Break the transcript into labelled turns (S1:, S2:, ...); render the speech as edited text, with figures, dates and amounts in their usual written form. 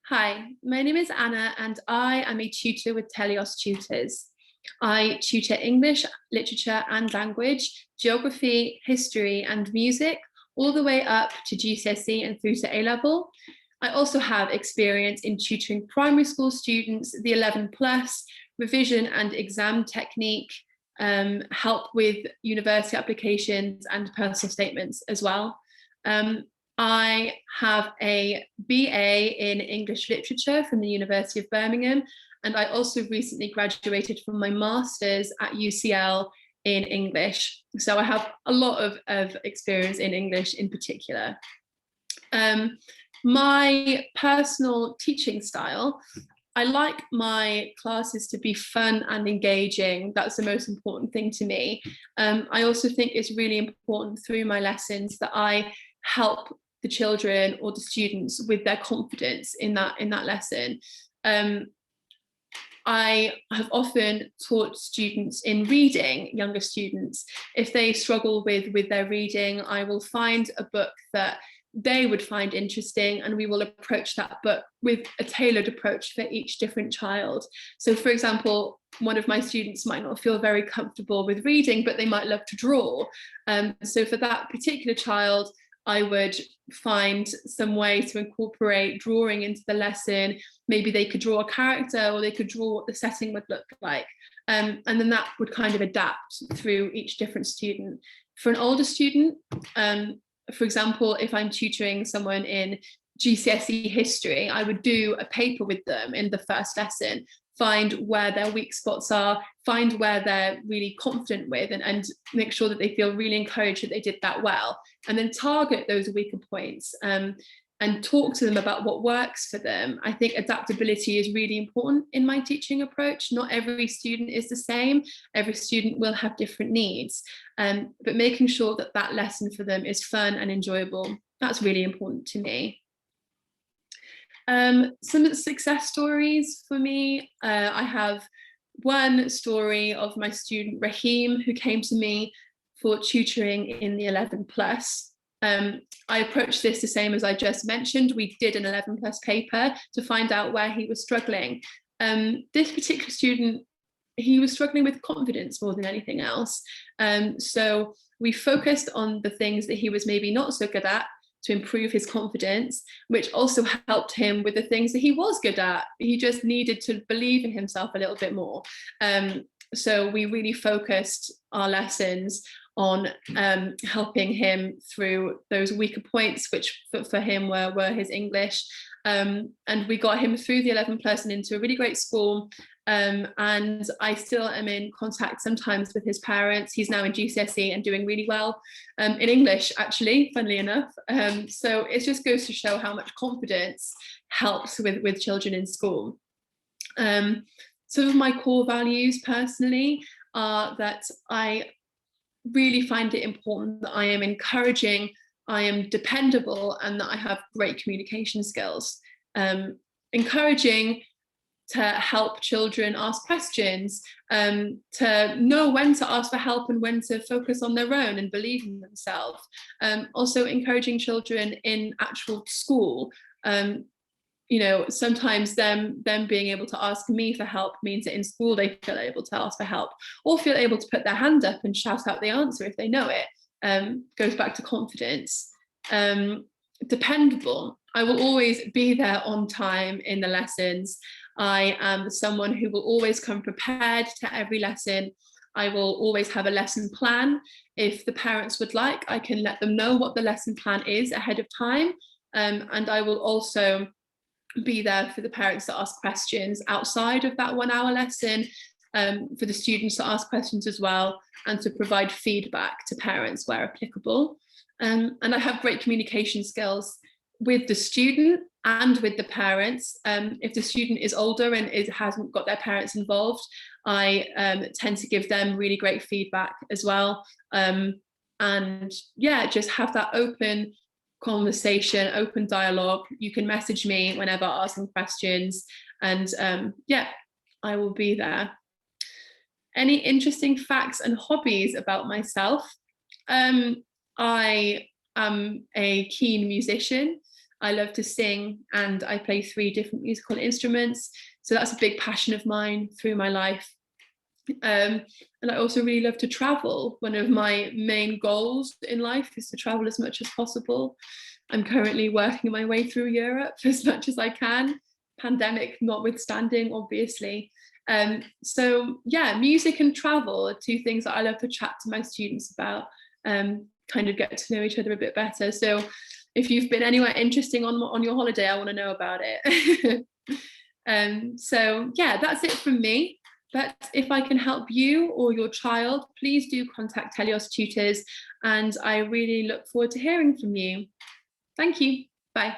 S1: Hi, my name is Anna and I am a tutor with Telios Tutors. I tutor English, literature and language, geography, history and music, all the way up to GCSE and through to A-level. I also have experience in tutoring primary school students, the 11 plus, revision and exam technique, help with university applications and personal statements as well. I have a BA in English literature from the University of Birmingham, and I also recently graduated from my master's at UCL in English. So I have a lot of experience in English in particular. My personal teaching style, I like my classes to be fun and engaging. That's the most important thing to me. I also think it's really important through my lessons that I help the children or the students with their confidence in that lesson. I have often taught students in reading, younger students. If they struggle with their reading, I will find a book that they would find interesting, and we will approach that book with a tailored approach for each different child. So for example, one of my students might not feel very comfortable with reading, but they might love to draw. So for that particular child, I would find some way to incorporate drawing into the lesson. Maybe they could draw a character, or they could draw what the setting would look like. And then that would kind of adapt through each different student. For an older student, for example, if I'm tutoring someone in GCSE history, I would do a paper with them in the first lesson, find where their weak spots are, find where they're really confident with, and make sure that they feel really encouraged that they did that well, and then target those weaker points and talk to them about what works for them. I think adaptability is really important in my teaching approach. Not every student is the same. Every student will have different needs, but making sure that that lesson for them is fun and enjoyable, that's really important to me. Some success stories for me, I have one story of my student Raheem, who came to me for tutoring in the 11 plus. I approached this the same as I just mentioned. We did an 11 plus paper to find out where he was struggling. This particular student, he was struggling with confidence more than anything else. So we focused on the things that he was maybe not so good at to improve his confidence, which also helped him with the things that he was good at. He just needed to believe in himself a little bit more. So we really focused our lessons on helping him through those weaker points, which for him were his English. And we got him through the 11 plus and into a really great school. And I still am in contact sometimes with his parents. He's now in GCSE and doing really well in English, actually, funnily enough. So it just goes to show how much confidence helps with children in school. Some of my core values personally are that I really find it important that I am encouraging, I am dependable, and that I have great communication skills. Encouraging to help children ask questions, to know when to ask for help and when to focus on their own and believe in themselves. Also encouraging children in actual school. You know, sometimes them being able to ask me for help means that in school they feel able to ask for help, or feel able to put their hand up and shout out the answer if they know it. Goes back to confidence. Dependable. I will always be there on time in the lessons. I am someone who will always come prepared to every lesson. I will always have a lesson plan. If the parents would like, I can let them know what the lesson plan is ahead of time. And I will also be there for the parents to ask questions outside of that 1 hour lesson, for the students to ask questions as well, and to provide feedback to parents where applicable. And I have great communication skills with the student and with the parents. If the student is older and it hasn't got their parents involved, I tend to give them really great feedback as well. And yeah, just have that open conversation, open dialogue. You can message me whenever asking questions, and yeah, I will be there. Any interesting facts and hobbies about myself? I am a keen musician. I love to sing, and I play 3 different musical instruments. So that's a big passion of mine through my life. And I also really love to travel. One of my main goals in life is to travel as much as possible. I'm currently working my way through Europe as much as I can, pandemic notwithstanding, obviously. So yeah, music and travel are 2 things that I love to chat to my students about, kind of get to know each other a bit better. So if you've been anywhere interesting on your holiday, I want to know about it. So yeah, that's it from me. But if I can help you or your child, please do contact Telios Tutors, and I really look forward to hearing from you. Thank you. Bye.